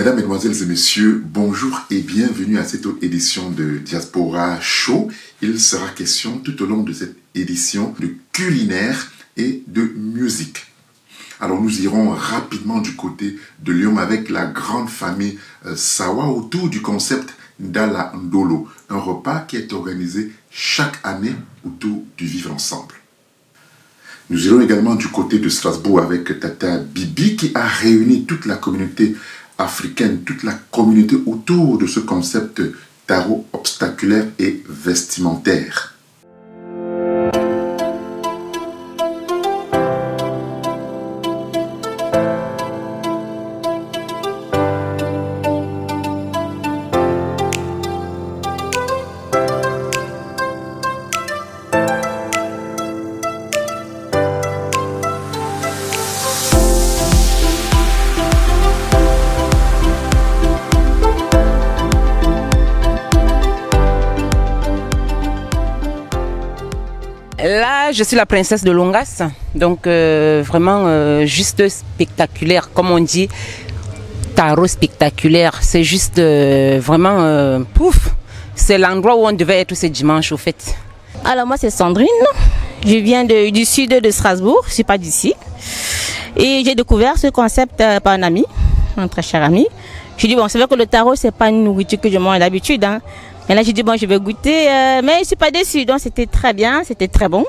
Mesdames, Mesdemoiselles et Messieurs, bonjour et bienvenue à cette autre édition de Diaspora Show. Il sera question tout au long de cette édition de culinaire et de musique. Alors nous irons rapidement du côté de Lyon avec la grande famille Sawa autour du concept d'Ala Ndolo, un repas qui est organisé chaque année autour du vivre ensemble. Nous irons également du côté de Strasbourg avec Tata Bibi qui a réuni toute la communauté africaine, toute la communauté autour de ce concept tarot obstaculaire et vestimentaire. Là, je suis la princesse de Longas, donc vraiment juste spectaculaire, comme on dit, tarot spectaculaire. C'est juste vraiment pouf, c'est l'endroit où on devait être ce dimanche au fait. Alors moi c'est Sandrine, je viens du sud de Strasbourg, je ne suis pas d'ici. Et j'ai découvert ce concept par un ami, un très cher ami. Je dis bon, c'est vrai que le tarot c'est pas une nourriture que je mange d'habitude, hein. Et là, j'ai dit, bon, je vais goûter, mais je ne suis pas déçue. Donc, c'était très bien, c'était très bon.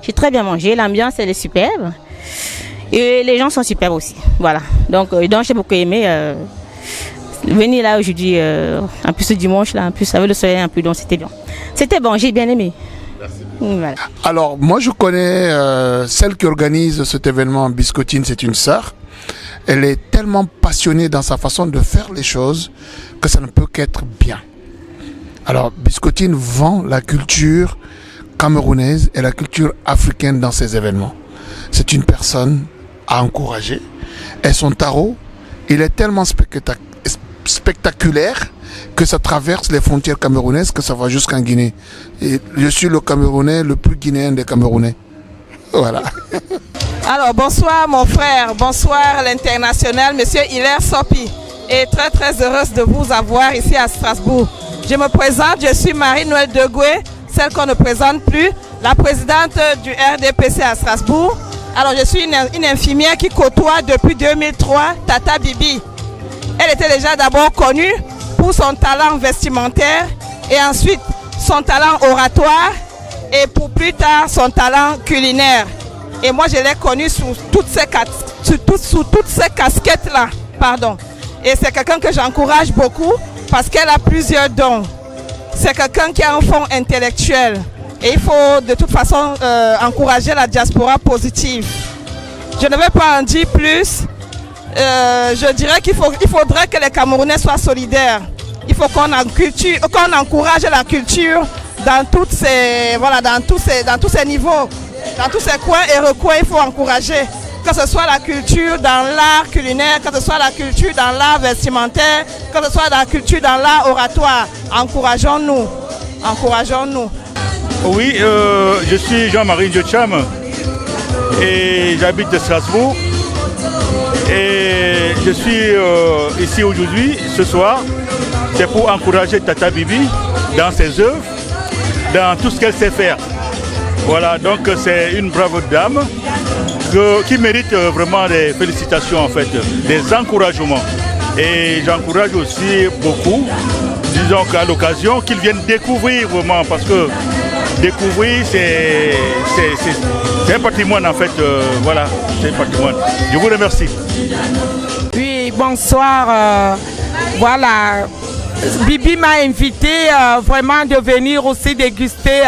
J'ai très bien mangé, l'ambiance, elle est superbe. Et les gens sont superbes aussi. Voilà. Donc j'ai beaucoup aimé venir là aujourd'hui, en plus ce dimanche, là, en plus avec le soleil un peu, donc c'était bien. C'était bon, j'ai bien aimé. Merci. Voilà. Alors, moi, je connais celle qui organise cet événement, Biscottine, c'est une sœur. Elle est tellement passionnée dans sa façon de faire les choses que ça ne peut qu'être bien. Alors, Biscottine vend la culture camerounaise et la culture africaine dans ses événements. C'est une personne à encourager. Et son tarot, il est tellement spectaculaire que ça traverse les frontières camerounaises, que ça va jusqu'en Guinée. Et je suis le Camerounais le plus guinéen des Camerounais. Voilà. Alors, bonsoir mon frère, bonsoir l'international, monsieur Hilaire Sopi. Et très très heureuse de vous avoir ici à Strasbourg. Je me présente, je suis Marie-Noël Degoué, celle qu'on ne présente plus, la présidente du RDPC à Strasbourg. Alors je suis une infirmière qui côtoie depuis 2003 Tata Bibi. Elle était déjà d'abord connue pour son talent vestimentaire et ensuite son talent oratoire et pour plus tard son talent culinaire. Et moi je l'ai connue sous toutes ces casquettes-là. Pardon. Et c'est quelqu'un que j'encourage beaucoup parce qu'elle a plusieurs dons. C'est quelqu'un qui a un fond intellectuel. Et il faut de toute façon encourager la diaspora positive. Je ne vais pas en dire plus. Je dirais qu'il faudrait que les Camerounais soient solidaires. Il faut qu'on encourage la culture dans tous ces niveaux, dans tous ces coins et recoins. Il faut encourager. Que ce soit la culture dans l'art culinaire, que ce soit la culture dans l'art vestimentaire, que ce soit la culture dans l'art oratoire. Encourageons-nous. Encourageons-nous. Oui, je suis Jean-Marie Diocham et j'habite à Strasbourg. Et je suis ici aujourd'hui, ce soir, c'est pour encourager Tata Bibi dans ses œuvres, dans tout ce qu'elle sait faire. Voilà, donc c'est une brave dame qui mérite vraiment des félicitations en fait, des encouragements. Et j'encourage aussi beaucoup, disons qu'à l'occasion, qu'ils viennent découvrir vraiment, parce que découvrir c'est un patrimoine en fait, voilà, c'est un patrimoine. Je vous remercie. Oui, bonsoir, voilà, Bibi m'a invité vraiment de venir aussi déguster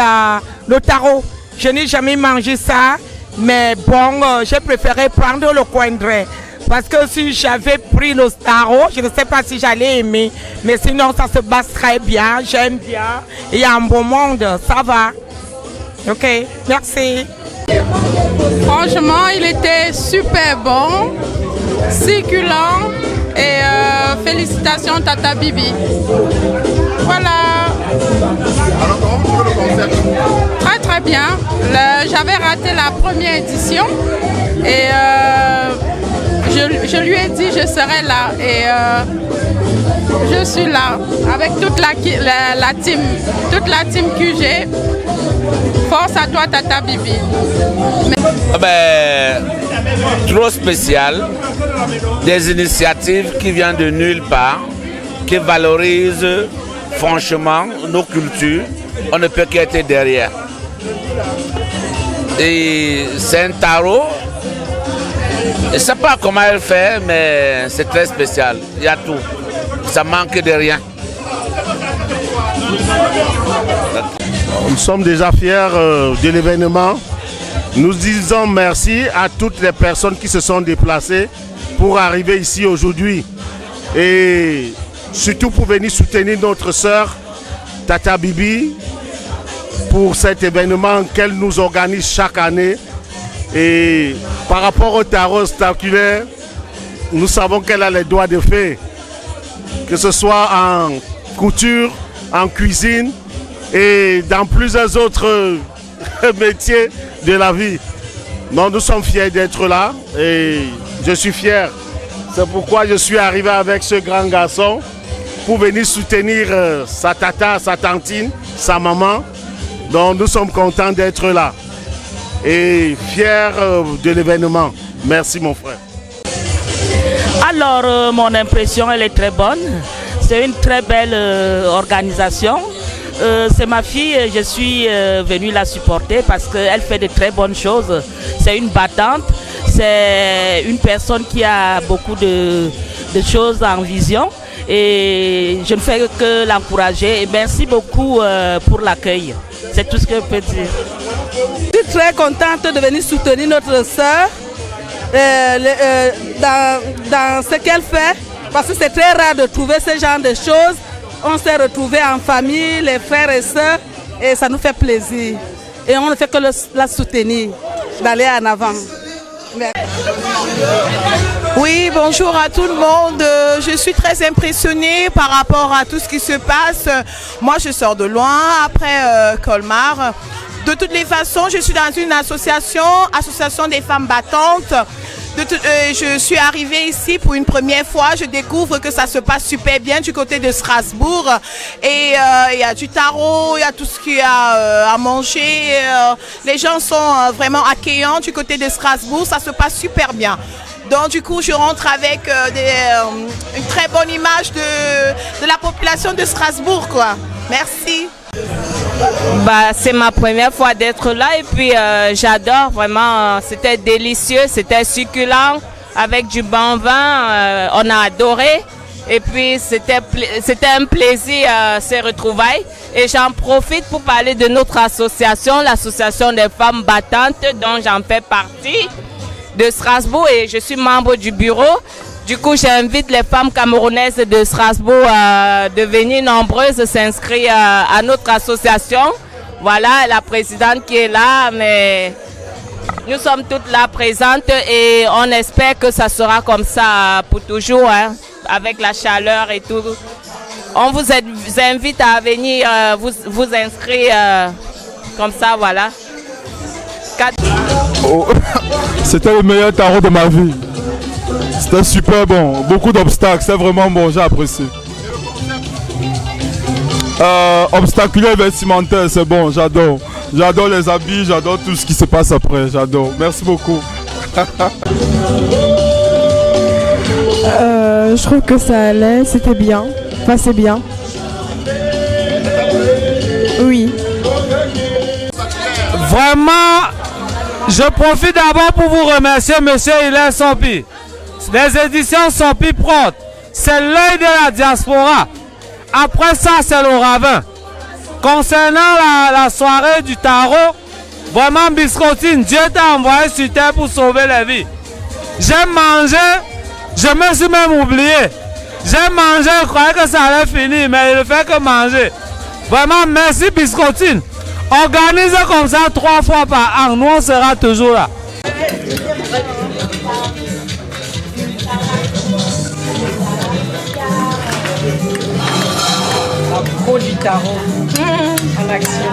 le tarot. Je n'ai jamais mangé ça. Mais bon, j'ai préféré prendre le coindré. Parce que si j'avais pris le tarot, je ne sais pas si j'allais aimer. Mais sinon, ça se passe très bien. J'aime bien. Il y a un beau monde. Ça va. Ok, merci. Franchement, il était super bon, succulent. Et félicitations Tata Bibi. Voilà. Alors comment vous trouvez le concept? Très très bien. J'avais raté la première édition et je lui ai dit je serai là. Et Je suis là avec toute la team QG. Force à toi, Tata Bibi. Trop spécial. Des initiatives qui viennent de nulle part, qui valorisent franchement nos cultures. On ne peut qu'être derrière. Et c'est un tarot. Je ne sais pas comment elle fait, mais c'est très spécial. Il y a tout. Ça manque de rien. Nous sommes déjà fiers de l'événement. Nous disons merci à toutes les personnes qui se sont déplacées pour arriver ici aujourd'hui. Et surtout pour venir soutenir notre sœur Tata Bibi pour cet événement qu'elle nous organise chaque année. Et par rapport au tarot spectaculaire, nous savons qu'elle a les doigts de fée, que ce soit en couture, en cuisine et dans plusieurs autres métiers de la vie. Donc nous sommes fiers d'être là et je suis fier. C'est pourquoi je suis arrivé avec ce grand garçon pour venir soutenir sa tata, sa tantine, sa maman. Donc nous sommes contents d'être là et fiers de l'événement. Merci mon frère. Alors mon impression elle est très bonne. C'est une très belle organisation. C'est ma fille, je suis venue la supporter parce qu'elle fait de très bonnes choses. C'est une battante, c'est une personne qui a beaucoup de choses en vision et je ne fais que l'encourager. Et merci beaucoup pour l'accueil. C'est tout ce que je peux dire. Je suis très contente de venir soutenir notre sœur dans ce qu'elle fait parce que c'est très rare de trouver ce genre de choses. On s'est retrouvés en famille, les frères et sœurs, et ça nous fait plaisir. Et on ne fait que la soutenir, d'aller en avant. Oui, bonjour à tout le monde. Je suis très impressionnée par rapport à tout ce qui se passe. Moi, je sors de loin, après Colmar. De toutes les façons, je suis dans une association des femmes battantes. Je suis arrivée ici pour une première fois. Je découvre que ça se passe super bien du côté de Strasbourg. Et il y a du tarot, il y a tout ce qu'il y a à manger. Les gens sont vraiment accueillants du côté de Strasbourg. Ça se passe super bien. Donc du coup, je rentre avec une très bonne image de la population de Strasbourg, quoi. Merci. C'est ma première fois d'être là et puis j'adore vraiment, c'était délicieux, c'était succulent avec du bon vin, on a adoré et puis c'était un plaisir ces retrouvailles et j'en profite pour parler de notre association, l'association des femmes battantes dont j'en fais partie de Strasbourg et je suis membre du bureau. Du coup, j'invite les femmes camerounaises de Strasbourg à devenir nombreuses, s'inscrire à notre association. Voilà, la présidente qui est là, mais nous sommes toutes là présentes et on espère que ça sera comme ça pour toujours, hein, avec la chaleur et tout. On vous invite à venir vous inscrire comme ça, voilà. Oh, c'était le meilleur tarot de ma vie. C'était super bon, beaucoup d'obstacles, c'est vraiment bon, j'ai apprécié. Obstaculaire vestimentaire, c'est bon, j'adore. J'adore les habits, j'adore tout ce qui se passe après, j'adore. Merci beaucoup. Je trouve que ça allait, c'était bien, enfin c'est bien. Oui. Vraiment, je profite d'abord pour vous remercier, monsieur Hilaire Sompi. Les éditions Sompi Prod, c'est l'œil de la diaspora. Après ça, c'est le ravin. Concernant la soirée du tarot, vraiment Biscottine, Dieu t'a envoyé sur terre pour sauver les vies. J'ai mangé, je me suis même oublié. J'ai mangé, je croyais que ça allait finir, mais il ne fait que manger. Vraiment, merci Biscottine. Organisez comme ça 3 fois par an, nous on sera toujours là. La pro du tarot en action.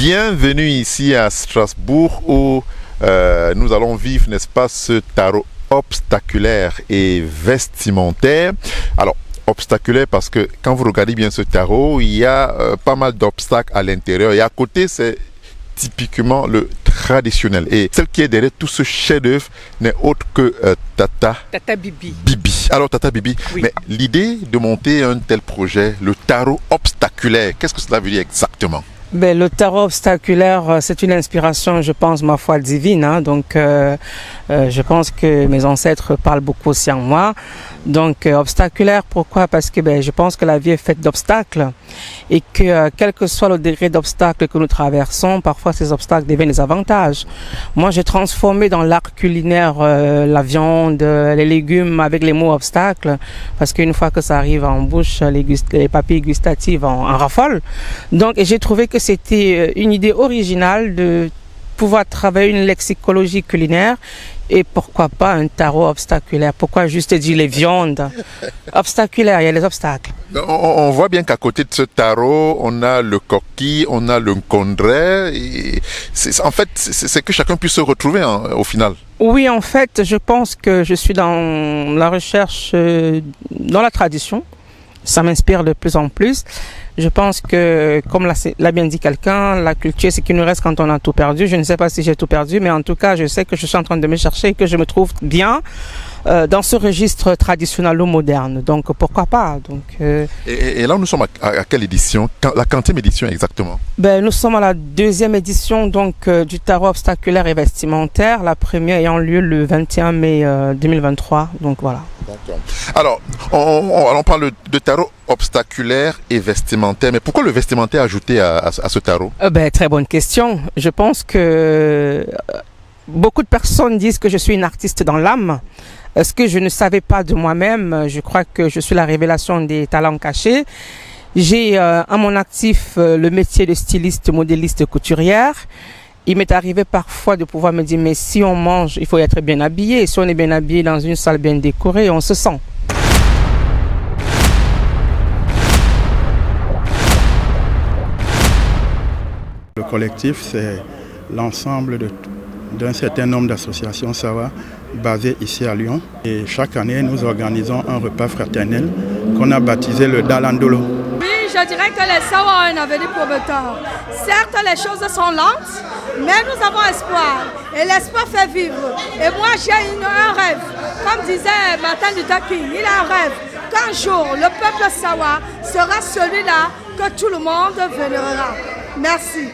Bienvenue ici à Strasbourg où nous allons vivre, n'est-ce pas, ce tarot obstaculaire et vestimentaire. Alors, obstaculaire parce que quand vous regardez bien ce tarot, il y a pas mal d'obstacles à l'intérieur et à côté, c'est typiquement le traditionnel. Et celle qui est derrière tout ce chef-d'œuvre n'est autre que Tata Bibi. Alors Tata Bibi, oui. Mais l'idée de monter un tel projet, le tarot obstaculaire, qu'est-ce que cela veut dire exactement? Ben, le tarot obstaculaire, c'est une inspiration, je pense, ma foi, divine. Hein. Donc, je pense que mes ancêtres parlent beaucoup aussi en moi. Donc, obstaculaire, pourquoi? Parce que je pense que la vie est faite d'obstacles et que quel que soit le degré d'obstacles que nous traversons, parfois ces obstacles deviennent des avantages. Moi, j'ai transformé dans l'art culinaire la viande, les légumes avec les mots obstacles, parce qu'une fois que ça arrive en bouche, les papilles gustatives en raffolent. Donc, j'ai trouvé que c'était une idée originale de pouvoir travailler une lexicologie culinaire et pourquoi pas un tarot obstaculaire. Pourquoi juste dire les viandes obstaculaires, il y a les obstacles. On voit bien qu'à côté de ce tarot, on a le coquille, on a le condré. En fait, c'est que chacun puisse se retrouver au final. Oui, en fait, je pense que je suis dans la recherche, dans la tradition. Ça m'inspire de plus en plus. Je pense que, comme l'a bien dit quelqu'un, la culture, c'est qu'il nous reste quand on a tout perdu. Je ne sais pas si j'ai tout perdu, mais en tout cas, je sais que je suis en train de me chercher et que je me trouve bien dans ce registre traditionnel ou moderne. Donc, pourquoi pas? Donc, et là, nous sommes à quelle édition? La quantième édition exactement? Nous sommes à la 2e édition donc, du tarot obstaculaire et vestimentaire, la première ayant lieu le 21 mai 2023. Donc, voilà. Alors, on parle de tarot obstaculaire et vestimentaire, mais pourquoi le vestimentaire ajouté à ce tarot? Très bonne question. Je pense que beaucoup de personnes disent que je suis une artiste dans l'âme. Ce que je ne savais pas de moi-même, je crois que je suis la révélation des talents cachés. J'ai à mon actif le métier de styliste, modéliste, couturière. Il m'est arrivé parfois de pouvoir me dire, mais si on mange, il faut être bien habillé. Si on est bien habillé dans une salle bien décorée, on se sent. Le collectif, c'est l'ensemble d'un certain nombre d'associations Sawa basées ici à Lyon. Et chaque année, nous organisons un repas fraternel qu'on a baptisé le Dalandolo. Je dirais que les Sawa ont un avenir prometteur. Certes, les choses sont lentes, mais nous avons espoir. Et l'espoir fait vivre. Et moi, j'ai un rêve. Comme disait Martin Luther King, il a un rêve qu'un jour, le peuple Sawa sera celui-là que tout le monde vénérera. Merci.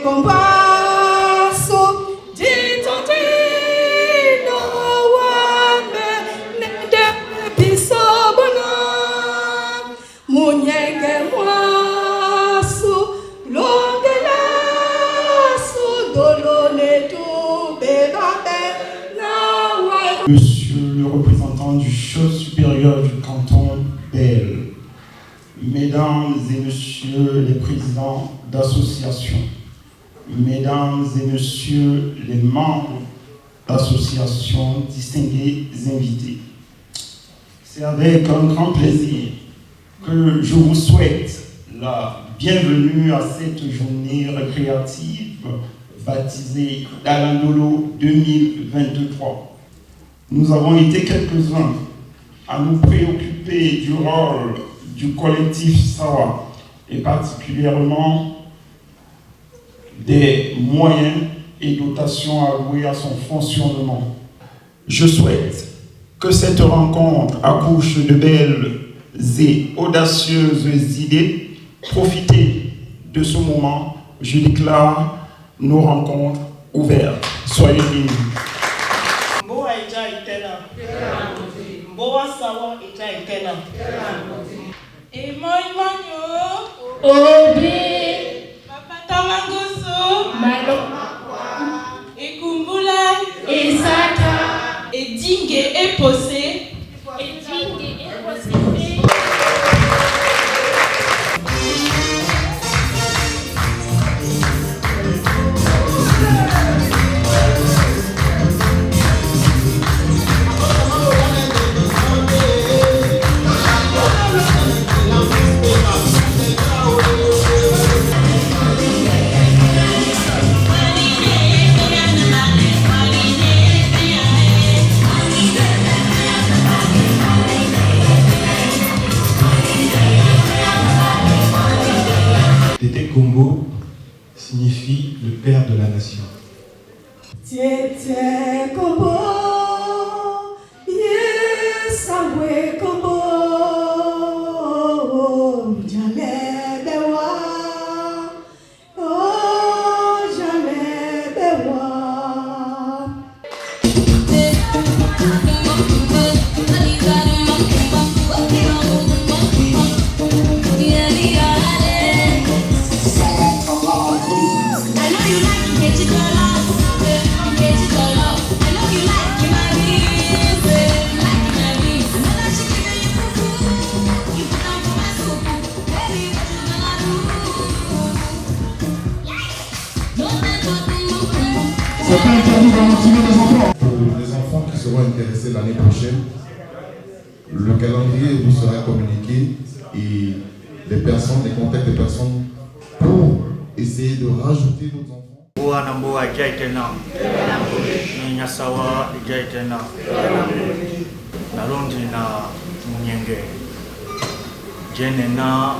Combasso di Totino. Monsieur le représentant du chef supérieur du canton d'Elle, Mesdames et Messieurs les présidents d'associations, Mesdames et Messieurs les membres d'associations, distingués invités, c'est avec un grand plaisir que je vous souhaite la bienvenue à cette journée récréative baptisée Dalandolo 2023. Nous avons été quelques-uns à nous préoccuper du rôle du collectif Sawa et particulièrement des moyens et dotations allouées à son fonctionnement. Je souhaite que cette rencontre accouche de belles et audacieuses idées. Profitez de ce moment. Je déclare nos rencontres ouvertes. Soyez bénis. Mboa ija itena. Mboa sawa ija itena. Et moi Obi. Papa Tamangoso. Malo. Et Kumbula. Et Saka. Et Dingue et Posé. Et Dingue et Posé. Tété Kombo signifie le père de la nation. Tété Kombo, Yesawé Kombo, Jalé Bewa, oh Jalé Bewa. Pour les enfants qui seront intéressés l'année prochaine, le calendrier vous sera communiqué et les contacts des personnes pour essayer de rajouter d'autres enfants. Boa na boa jaitena. Ninya sawa jaitena. Narundi na munyenge. Jenena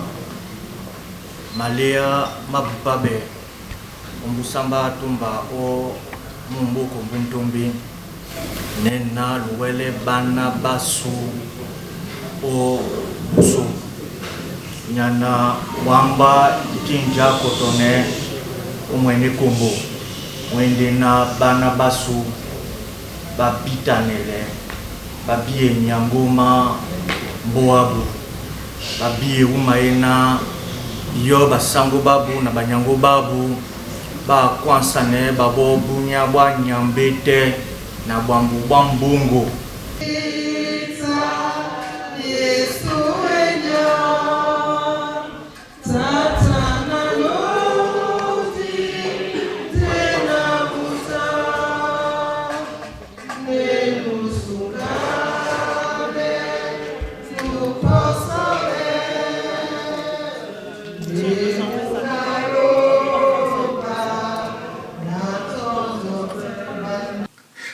malea mabupabe. Ombusamba tumba o mumbuko mbuntumbi. Nena luwele bana basu o busu. Nyana wamba tinja kotone umwene kombo. Mwende na bana basu babitanele. Babie nyangoma mboabu. Babie umaena yo basango babu na banyango babu. Ba kwansane babo bunya bwa nyambete na bwambu bwambungo.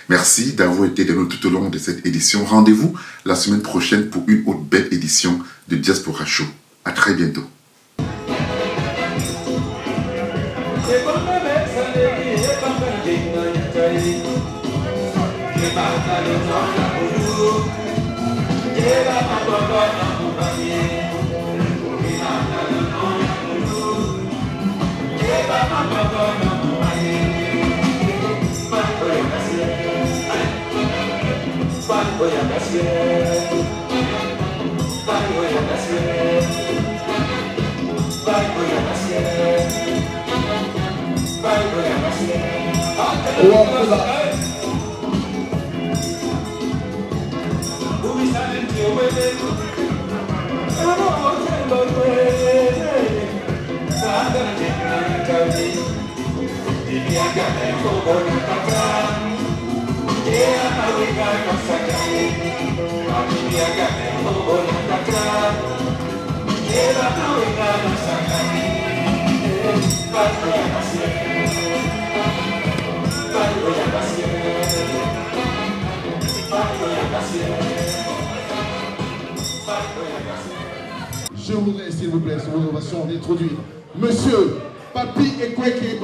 Merci d'avoir été de nous tout au long de cette édition. Rendez-vous la semaine prochaine pour une autre belle édition de Diaspora Show. À très bientôt. Je voudrais, s'il vous plaît, sur l'innovation, d'introduire Monsieur Papi Ekweke.